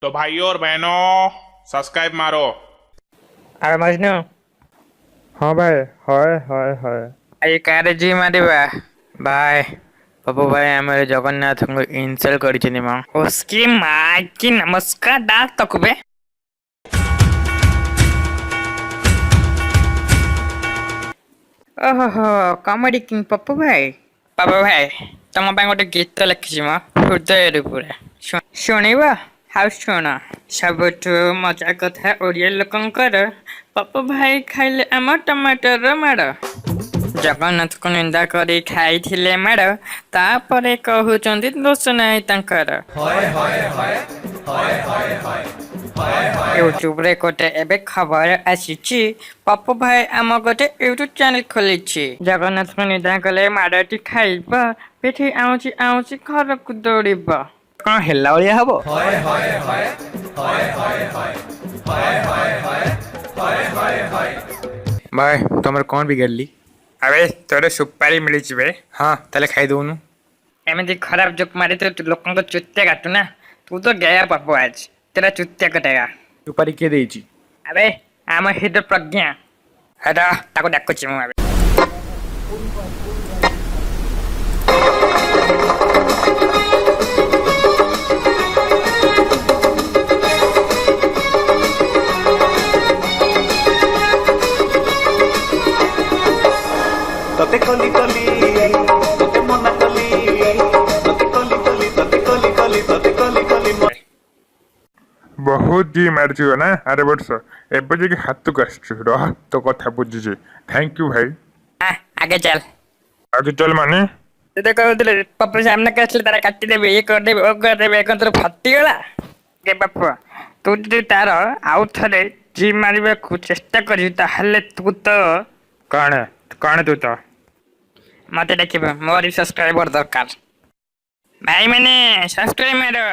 तो भाइयों और बहनों सब्सक्राइब मारो। अरे मजनू हाँ भाई। हाय हाय हाय। ଆଜି କାରେ ଜି ମାରିବା ଭାଇ ବାବୁ ଭାଇ ଆମର ଜଗନ୍ନାଥଙ୍କୁ ଇନସଲ୍ଟ କରିଛନ୍ତି ମ ଓସ୍କି ମାଇକି ନମସ୍କାର ଡାକ ତକୁବେ ଓହୋ କମେଡି କିଙ୍ଗ ପପୁ ଭାଇ ତମ ପାଇଁ ଗୋଟେ ଗୀତ ଲେଖିଛି ମ ହୃଦୟରୁ ପୁରା ଶୁଣିବ ଆଉ ଶୁଣ ସବୁଠୁ ମଜା କଥା ଓଡ଼ିଆ ଲୋକଙ୍କର ପପୁ ଭାଇ ଖାଇଲେ ଆମ ଟମାଟର ମାଡ଼ ଜଗନ୍ନାଥଙ୍କୁ ନିନ୍ଦା କରି ଖାଇଥିଲେ ମାଡ଼ ତାପରେ କହୁଛନ୍ତି ଦୋଷ ନାହିଁ ତାଙ୍କର ୟୁଟ୍ୟୁବରେ ଗୋଟେ ଏବେ ଖବର ଆସିଛି ପପୁ ଭାଇ ଆମ ଗୋଟେ ୟୁଟ୍ୟୁବ ଚ୍ୟାନେଲ ଖୋଲିଛି ଜଗନ୍ନାଥଙ୍କୁ ନିନ୍ଦା କଲେ ମାଡ଼ଟି ଖାଇବ ପିଠି ଆଉଁଚି ଆଉଁଚି ଘରକୁ ଦୌଡ଼ିବ କଣ ହେଲା ଭଳିଆ ହବ भाई तुमर कौन बिगड़ली? अबे तोर सुपारी मिली बे हाँ ताले खाई दूनु। एमती खराब जोक मारे तो लोगों को चुत्ते काटू ना तू तो गया पप्पू आज तेरा चुत्ते कटेगा सुपारी के देची? अबे आम हित प्रज्ञा हेटा ताको डाकुची मु अबे तते कली कली तते मना कली तते कली कली तते कली कली तते कली कली बहुत जी मारछु ना अरे वर्ष एबे जे हाथ को आछछु रह तो कथा बुझिजे। थैंक यू भाई। आगे चल आगे चल माने तू तो कहते पप्पू सामने कैसे तारा काटी देबे ये कर देबे ओ कर देबे एकन तोर फटी गला के पप्पू तू যদি तार आउ थरे जी मारिबा को चेष्टा करी ताहले तू तो कौन तू तो मत देखिबे मोर सब्सक्राइबर दरकार भाई मैंने सब्सक्राइब मारो।